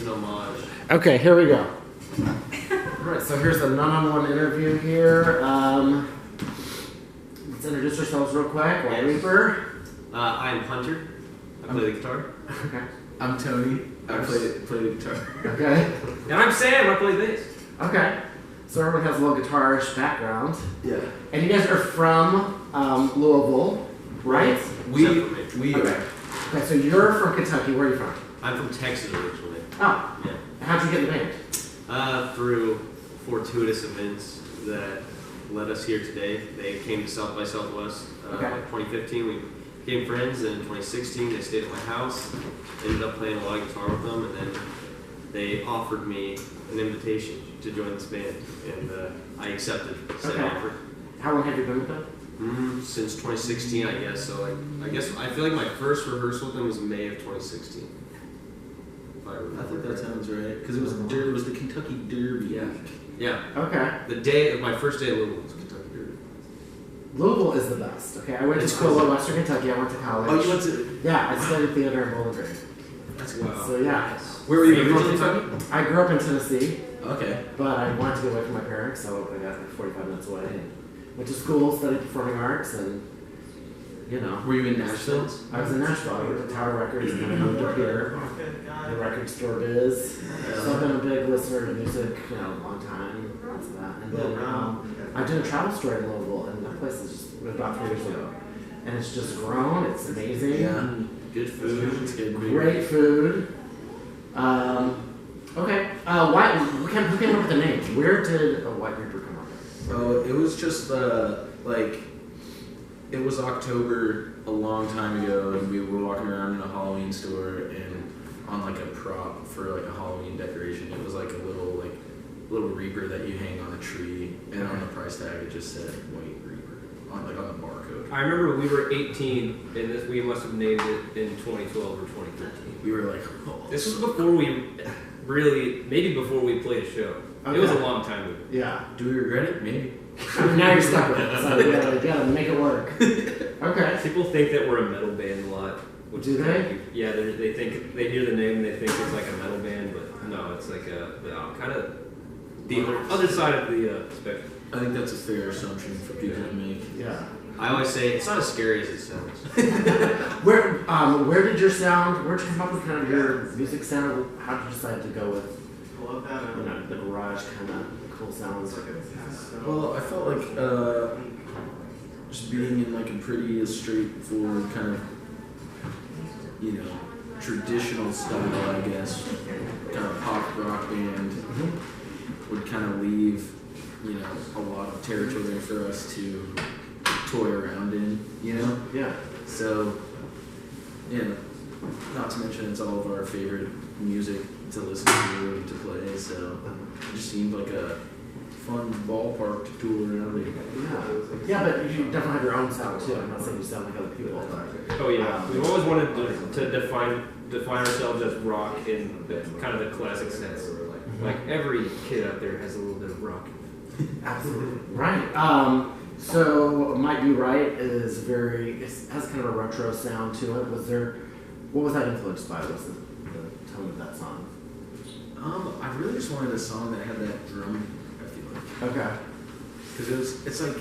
an homage. Okay, here we go. Alright, so here's a one-on-one interview here. Let's introduce ourselves real quick. White Reaper. I'm Hunter. I play the guitar. Okay. I'm Tony. I play the guitar. Okay. And I'm Sam. I play bass. Okay. So everyone has a little guitarish background. Yeah. And you guys are from Louisville, right? We Okay. are. Okay, so you're from Kentucky. Where are you from? I'm from Texas originally. Oh. Yeah. How'd you get in the band? Through fortuitous events that led us here today. They came to South by Southwest. Okay. 2015, we became friends, and in 2016 they stayed at my house. Ended up playing a lot of guitar with them, and then they offered me an invitation to join this band, and I accepted said offer. How long have you been with them? Since 2016, I guess. So I feel like my first rehearsal with them was May of 2016. If I remember. I think that sounds right. Because it was the Kentucky Derby. Yeah. Yeah. Okay. The day of my first day at Louisville was Kentucky Derby. Louisville is the best. Okay, I went to school in Western Kentucky. I went to college. Oh, you went to? Yeah, I studied theater in Bowling Green. That's Wow. So yeah. Where were you originally from? I grew up in Tennessee, Okay. but I wanted to get away from my parents, so I got like 45 minutes away. And went to school, studied performing arts, and you know. Were you in Nashville? I was in Nashville. I worked at Tower Records, and then I moved up here. The record store biz. So I've been a big listener to music, a long time. That's that. And then I did a travel store in Louisville, and that place is just about 3 years ago, and it's just grown. It's amazing. Yeah. Good food. It's good. Great food. Okay. Who came up with the name? Where did White Reaper come up with? Oh, it was just it was October a long time ago, and we were walking around in a Halloween store, and on like a prop for like a Halloween decoration, it was like a little Reaper that you hang on a tree, and on the price tag it just said White Reaper on the barcode. I remember we were 18, and we must have named it in 2012 or 2013. We were like, oh. This was before we maybe before we played a show. Okay. It was a long time ago. Yeah. Do we regret it? Maybe. Now you're stuck with it, so you gotta make it work. Okay. People think that we're a metal band a lot. Do they? Yeah, they think they hear the name and they think it's like a metal band, but no, it's like kind of the other side of the spectrum. I think that's a fair assumption for people to make. Yeah. I always say it's not as scary as it sounds. Where did your sound? Where'd you come up with kind of your music sound? How did you decide to go with the garage kind of cool sounds? Well, I felt like just being in like a pretty straightforward kind of traditional style, I guess, kind of pop rock band would kind of leave a lot of territory for us to toy around in, Yeah. So, not to mention it's all of our favorite music to listen to and to play, so it just seemed like a fun ballpark to tour around in. Yeah, but you definitely have your own sound too. I'm not saying you sound like other people. Oh yeah, we've always wanted to define ourselves as rock in kind of the classic sense. Like every kid out there has a little bit of rock. Absolutely. Right. So Might Be Right it has kind of a retro sound to it. What was that influenced by? What's the tone of that song? I really just wanted a song that had that drum, I feel like. Okay. Because it's like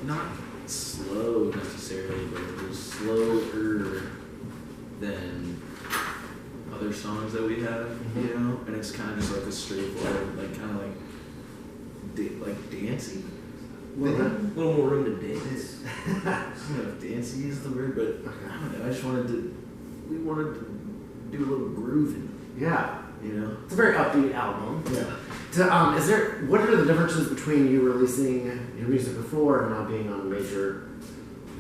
not slow necessarily, but it was slower than other songs that we have, and it's kind of just like a straightforward, like kind of like dancey. A little more room to dance. I don't know if dancey is the word, but I don't know. We wanted to do a little grooving. Yeah. It's a very upbeat album. Yeah. What are the differences between you releasing your music before and now being on a major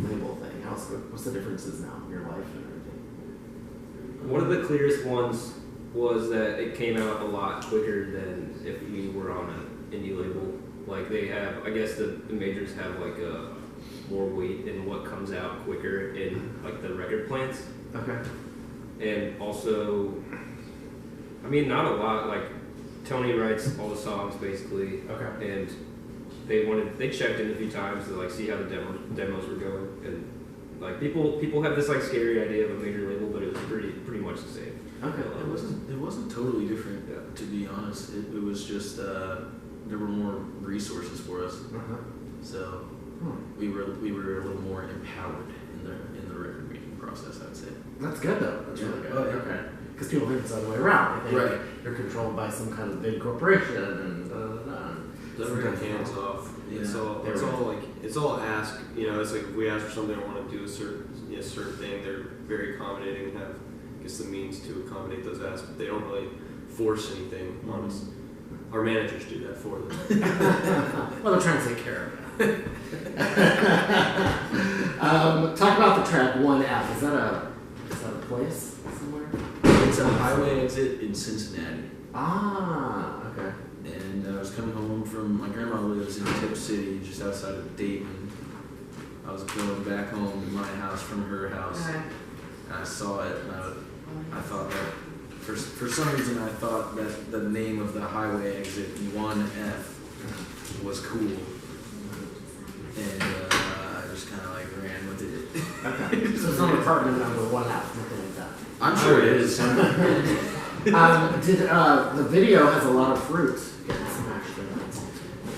label thing? What's the differences now in your life and everything? One of the clearest ones was that it came out a lot quicker than if we were on an indie label. Like they have, I guess the majors have like more weight in what comes out quicker in like the record plants. Okay. And also, I mean, not a lot. Like Tony writes all the songs basically. Okay. And they checked in a few times to like see how the demos were going, and like people have this like scary idea of a major label, but it was pretty much the same. Okay. It wasn't totally different. honest. It was just there were more resources for us, so we were a little more empowered in the record making process. I'd say. That's good though. That's really good. Oh, yeah. Okay. Because people think it's the other way around. They think Right. you're controlled by some kind of big corporation and Very hands off. Yeah. It's all ask. It's like if we ask for something, I want to do a certain thing. They're very accommodating and have, I guess, the means to accommodate those asks, but they don't really force anything on us. Our managers do that for them. Well, they're trying to take care of it. Talk about the track 1F. Is that a place somewhere? It's a highway exit in Cincinnati. Ah, okay. And I was coming home from, my grandma lives in Tip City, just outside of Dayton. I was going back home to my house from her house, and I saw it, and I thought that, for some reason I thought that the name of the highway exit, 1F, was cool. And I just kind of like ran with it. Okay. So it's not apartment number 1F, nothing like that. I'm sure it is. The video has a lot of fruit.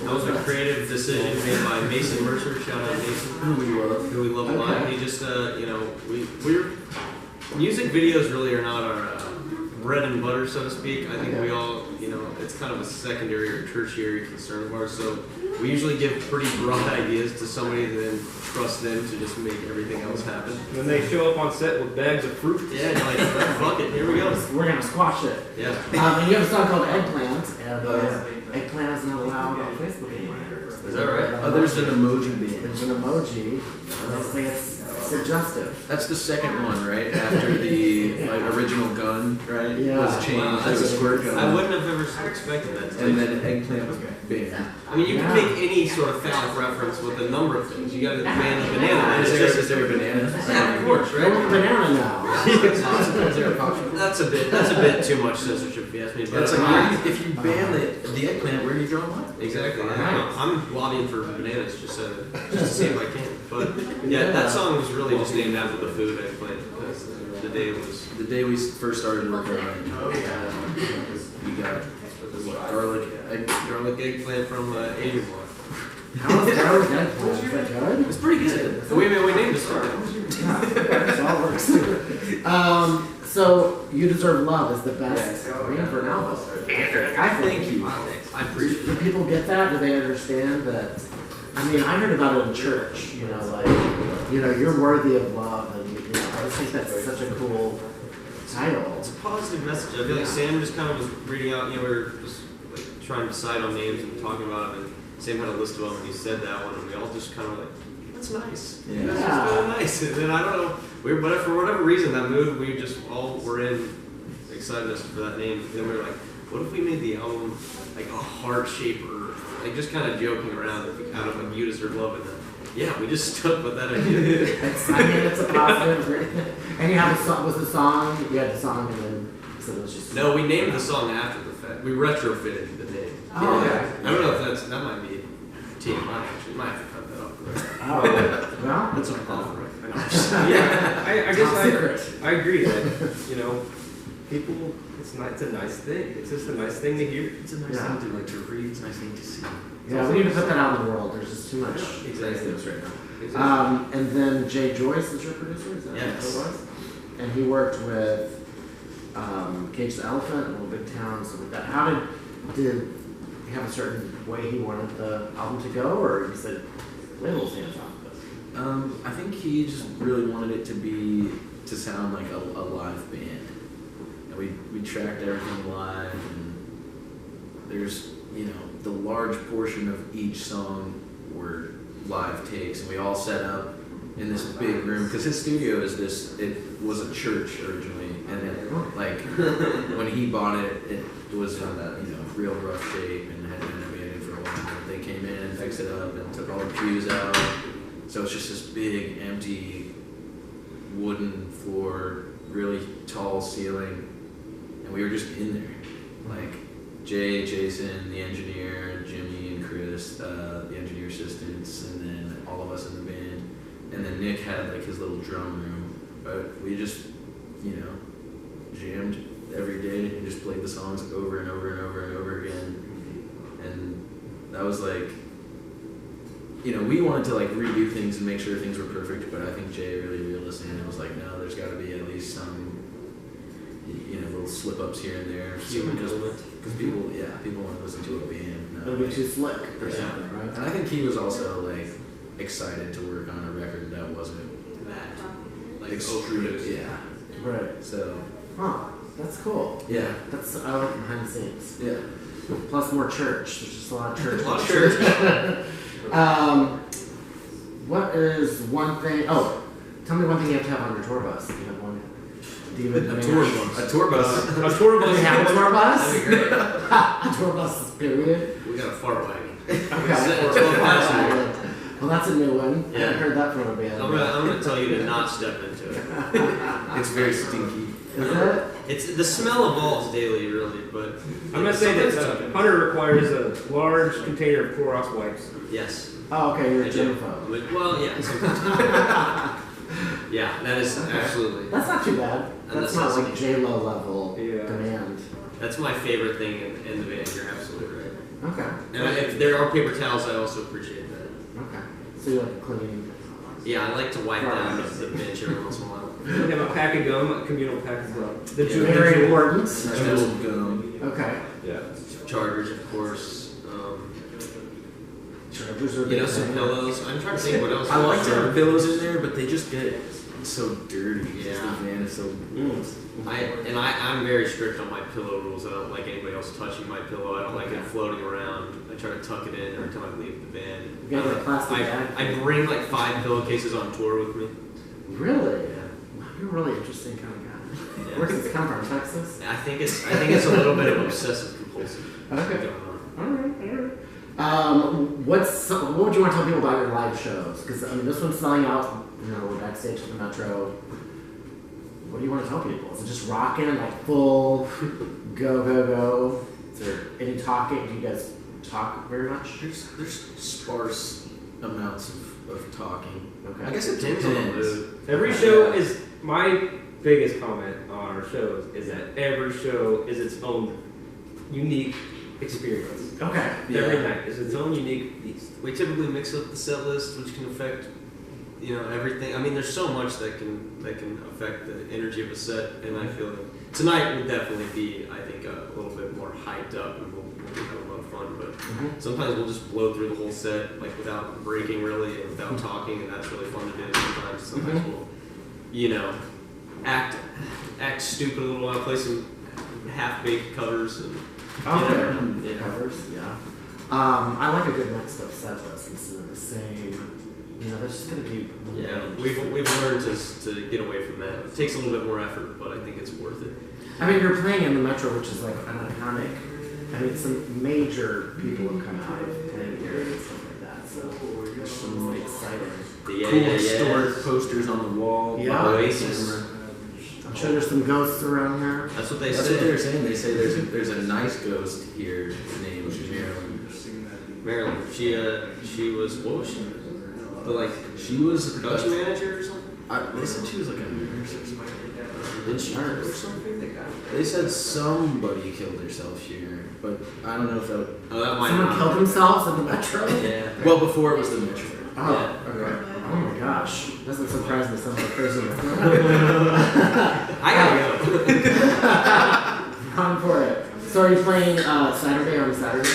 That was a creative decision made by Mason Mercer. Shout out Mason, who we love a lot. He just, we're music videos really are not our bread and butter, so to speak. I think we all, it's kind of a secondary or tertiary concern of ours. So we usually give pretty broad ideas to somebody and then trust them to just make everything else happen. And then they show up on set with bags of fruit. Yeah, you're like, fuck it, here we go. We're gonna squash it. Yeah. And you have a song called Eggplant, and Eggplant is not allowed on Facebook anymore. Is that right? Oh, there's an emoji band. There's an emoji. I think it's suggestive. That's the second one, right? After the original gun, right? Yeah. Was changed Wow, to a that's squirt gun. I wouldn't have ever expected that. And then eggplant was banned. I mean, you can make any sort of phallic reference with a number of things. You got to ban a banana. Is there a banana? Yeah, of course, Right? right? Banana now. Is there a pocket? That's a bit too much censorship, if you ask me. But That's like, if you ban the eggplant, where do you draw the line? exactly. Yeah. I'm lobbying for bananas just to see if I can. But yeah, that song was really just named after the food eggplant because the day was. The day we first started working on it, we got Garlic eggplant from Asian Block. How is garlic eggplant? Is that good? It's pretty good. We named the song. Yeah, so all works. So, You Deserve Love is the best name for an album. Thank you. I appreciate Do it. people get that? Do they understand that? I mean, I heard about it in church, you're worthy of love, and, I just think that's such a cool title. It's a positive message. I feel like Sam just kind of was reading out, we were just like trying to decide on names and talking about them, and Sam had a list of them, and he said that one, and we all just kind of like, that's nice. Yeah. That's just really nice. And then I don't know, but for whatever reason, that mood, we just all were in excitedness for that name. And then we were like, what if we made the album like a heart shape or like just kind of joking around out of like You Deserve Love, and then yeah, we just stuck with that idea. It's a positive. And you have a song. Was the song? You had the song, and then so it was just. No, we named the song after the fact. We retrofitted the name. Oh, Yeah. okay. I don't know if that might be TMI actually. Might have to cut that off. Oh, well, That's a problem. Yeah, I guess top secret. I agree that, people, it's a nice thing. It's just a nice thing to hear. It's a nice Yeah. thing to read. It's a nice thing to see. Yeah, we need to put that out in the world. There's just too much Exactly. things right now. Exactly. And then Jay Joyce is your producer, is that Yes. what it was? And he worked with Cage the Elephant and Little Big Town, stuff like that. How did he have a certain way he wanted the album to go, or he said, labels hands off this? I think he just really wanted it to sound like a live band. And we tracked everything live, and there's, the large portion of each song were live takes, and we all set up in this big room, because his studio it was a church originally, and when he bought it, it was in real rough shape and had been abandoned for a while. They came in and fixed it up and took all the pews out, so it's just this big empty wooden floor, really tall ceiling, and we were just in there, like Jay, Jason, the engineer, Jimmy and Chris, the engineer assistants, and then all of us in the band. And then Nick had like his little drum room, but we just, jammed every day and just played the songs over and over and over and that was like, you know, we wanted to like redo things and make sure things were perfect, but I think Jay really reeled us in and was like, no, there's got to be at least some, you know, little slip ups here and there. Human element. Because people want to listen to it being. It'll be too slick or Yeah. something, right? And I think he was also like excited to work on a record that wasn't Like extreme. overproduced. Yeah. Right. So Huh. That's cool. yeah, I like behind the scenes. yeah. Plus more church. There's just a lot of church. A lot of church. What is one thing? Oh, tell me one thing you have to have on your tour bus. Do you have one? Do you A tour bus. A tour Do bus. you have a tour bus? That'd be great. A tour bus, period. We got a fart wagon. Okay. Well, that's a new one. I Yeah. haven't heard that from a band. I'm gonna tell you to not step into it. It's very stinky. Is it? It's the smell evolves daily, really, but I'm gonna say that Hunter requires a large container of Clorox wipes. yes. Oh, okay, you're a I do. germaphobe. Well, yeah. Sometimes. Yeah, that is absolutely. That's not too bad. And That's the not like necessity. J-Lo level Yeah. demand. That's my favorite thing in the band. You're absolutely right. Okay. And if there are paper towels, I also appreciate that. Okay. So you like cleaning. Yeah, I like to wipe down the bench every once in a while. We have a pack of gum, a communal pack of gum. The Yeah. Very important. Jewel gum. Okay. Yeah. Chargers, of course. Chargers are You know, big some thing. pillows. I'm trying to think what else. I like to have pillows in there, but they just get so dirty. Yeah. Man, it's so. I'm very strict on my pillow rules. I don't like anybody else touching my pillow. I don't like it floating around. I try to tuck it in every time I leave the band. You got a plastic bag? I bring like 5 pillowcases on tour with me. Really? Yeah. Wow, you're a really interesting kind of guy. Yeah. Where does this come from? Texas? I think it's a little bit of obsessive compulsive Okay. going on. Alright. What would you want to tell people about your live shows? Because I mean, this one's selling out. You know, we're backstage at the Metro. What do you want to tell people? Is it just rocking, like full go go go? Is there any talking? Do you guys talk very much? There's sparse amounts of talking. Okay. I guess it Depends on the depends. mood. Every show is my biggest comment on our shows is that every show is its own unique experience. Okay. Every Yeah. night is its own unique beast. We typically mix up the set list, which can affect, everything. I mean, there's so much that can affect the energy of a set, and I feel like tonight will definitely be, I think, a little bit more hyped up, and we'll have a lot of fun. But sometimes we'll just blow through the whole set, like without breaking really, and without talking, and that's really fun to do. Sometimes we'll, act stupid a little while, play some half-baked covers, and Okay. Covers, yeah. I like a good mixed up set list instead of the same. There's just gonna be. yeah, we've learned to get away from that. It takes a little bit more effort, but I think it's worth it. I mean, you're playing in the Metro, which is like an iconic. I mean, some major people have come out of playing here and stuff like that. So it's really exciting. Cool historic posters on the wall. Yeah. Oasis. I'm sure there's some ghosts around here. That's what they That's say. what they're saying. They say there's a nice ghost here named Marilyn. Marilyn. She was, what was she? She was Production manager or something? They said she was like a nurse or something. Did she or something? They said somebody killed herself here, but I don't know if that. Oh, that might Someone not killed be. themselves in the Metro? Yeah. Well, before it was the Metro. Oh, Yeah. okay. Oh my gosh. Doesn't surprise me. Sounds like crazy. I gotta go. I'm for it. So are you playing Saturday on Saturday?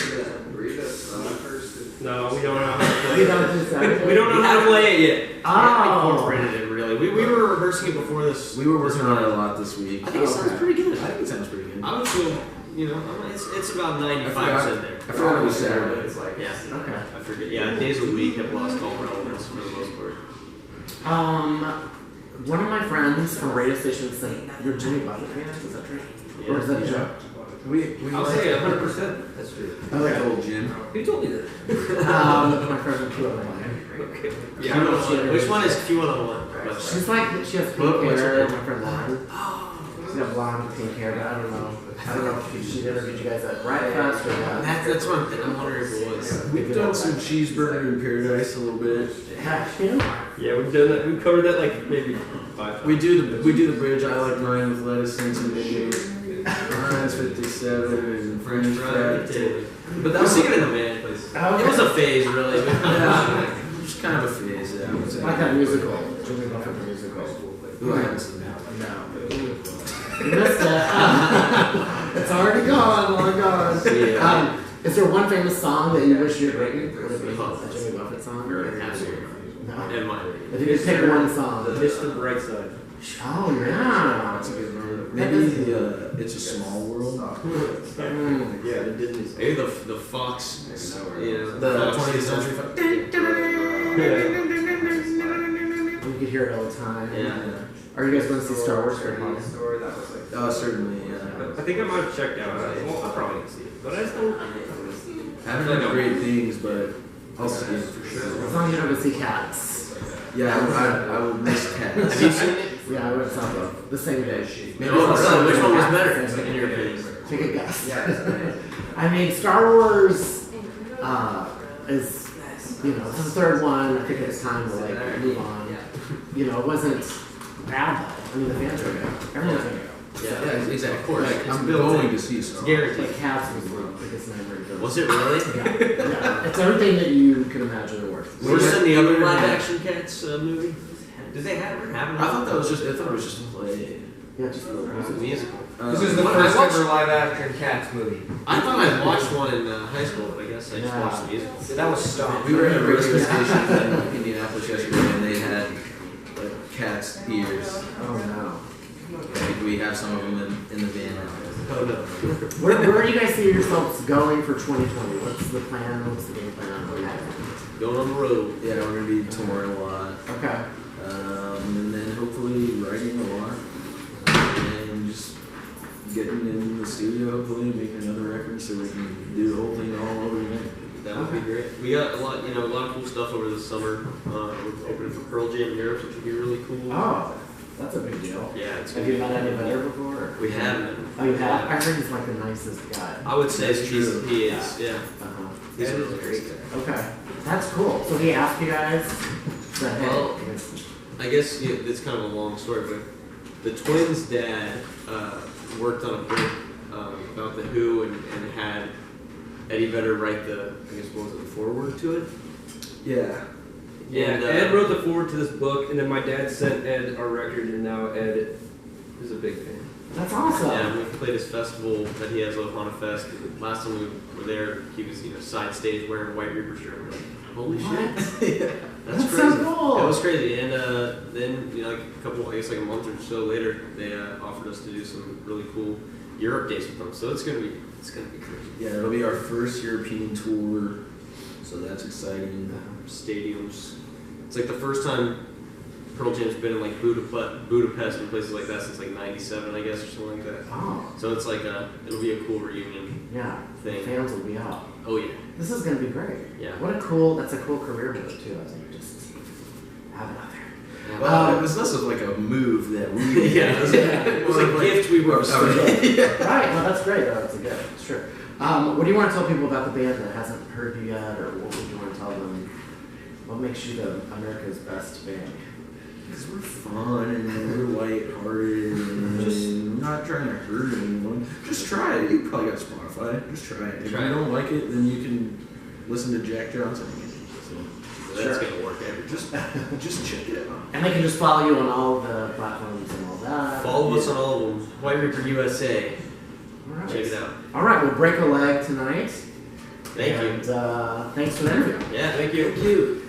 No, we don't know how to play You it. don't do Saturday? We don't know how to play it yet. We Oh. incorporated it really. We were rehearsing it before this. We were working on it a lot this week. I think it sounds Okay. pretty good. I think it sounds pretty good. I would feel, it's about 95% there. I forgot it was Saturday. It's like Yeah. Okay. I forget. Yeah, days of the week have lost all relevance for the most part. One of my friends from radio station said you're Jimmy Buffett fan. Is that true? Or is that a joke? we I'll say 100%. That's true. I like old Jim. Who told you that? My friend from Q101. Okay. Yeah, I don't know. Which one is Q101? She's like, she has pink hair. My friend Lauren. She's got blonde, pink hair, but I don't know. I don't know if she interviewed you guys at Riot Fest or what. That's what I'm wondering if it was. We've done some cheeseburger in paradise a little bit. Have you? Yeah, we've done that. We've covered that like maybe 5 times. We do the bridge. I like mine with lettuce and some mayonnaise. Mine's 57 and French fries. But that was singing in the band. Oh, It was a phase, really. Yeah, just kind of a phase. Yeah, I would say. like that musical, Jimmy Buffett the musical. Who I haven't seen that. No. You missed it. It's already gone, long gone. Yeah. Is there one famous song that you wish you'd written? Would it be a Jimmy Buffett song? No. And mine. If you could pick one song. Mr. Brightside. Oh, yeah. That's a good one. Maybe It's a Small World. Mm. Yeah, the Disney. Maybe the Fox. Yeah. The Fox 20th stuff. Century. You could hear it all the time. Yeah. Are you guys going to see Star Wars for home? Oh, certainly. Yeah. I think I might have checked out. Well, I'll probably see it, but I just don't. I haven't heard great things, but I'll see it for sure. As long as you don't go see Cats. Yeah, I would miss Cats. Have you seen it? Yeah, I went saw both the same day. Maybe Oh, I'll so see which it. one was better in your opinion? Take a guess. I mean, Star Wars is, you know, it's the third one. I think it's time to like move on. You know, it wasn't bad though. I mean, the fans are good. Everyone's good. Yeah, exactly. Of course. Like, I'm going to see Star Wars. Guaranteed. Like Cats was the biggest memory. Was it really? Yeah. It's everything that you can imagine and worse. Worse than the other live action Cats movie? Did they have or haven't? I thought it was just a play. Yeah, just It was a musical. This is the What, first I watched- ever live action Cats movie. I thought I watched one in high school, but I guess I just Yeah. watched the musical. That was Stomp. We were at a radio station in Indianapolis yesterday, and they had like Cats ears. Oh no. Like, we have some of them in the van. Oh no. Where do you guys see yourselves going for 2020? What's the plan? What's the game plan? Going on the road. Yeah, we're gonna be touring a lot, Okay. and then hopefully writing a lot, and just getting in the studio, hopefully making another record so we can do the whole thing all over again. That would be great. We got a lot of cool stuff over the summer. We're opening for Pearl Jam in Europe, which would be really cool. Oh, that's a big deal. Yeah, it's Have gonna you be. met any better before? Or? We haven't. Oh, you have? I heard he's like the nicest guy. I would say That's true. he is. Yeah. Uh-huh. He's a That is really great. great guy. Okay. That's cool. So he asked you guys? That, hey, Well, I guess it's kind of a long story, but the twins' dad worked on a book about the Who and had Eddie Vedder write the, I guess, what was it, the foreword to it? Yeah. Yeah, And, Ed wrote the foreword to this book, and then my dad sent Ed our record, and now Ed is a big fan. that's awesome. Yeah, we played his festival that he has, Ohana Fest. Last time we were there, he was side stage wearing a White Reaper shirt. We're like, holy shit, Yeah. that's That's crazy. so cool. It was crazy, and then like a month or so later, they offered us to do some really cool Europe dates with them. So it's gonna be crazy. Yeah, it'll be our first European tour, so that's exciting. Stadiums. It's like the first time Pearl Jam's been in like Budapest and places like that since like '97, I guess, or something like that. Oh, So it's like it'll be a cool reunion yeah. thing. Fans will be out. Oh yeah. This is going to be great. Yeah. That's a cool career move too. I think just have it out there. Well, it was less of like a move that we Yeah, it was a gift we were yeah. Right. Well, that's great. That's a good. Sure. What do you want to tell people about the band that hasn't heard you yet, or what would you want to tell them? What makes you the America's best band? Because we're fun and we're lighthearted and just not trying to hurt anyone. Just try it. You probably got Spotify. Just try it. If Try you it. don't like it, then you can listen to Jack Johnson. So That's Sure. gonna work every time. just check it out. And they can just follow you on all the platforms and all that. Follow us on all of them. White Reaper USA. All right. Check it out. All right. We'll break a leg tonight. Thank you. And thanks for the interview. Yeah, thank you. Thank you.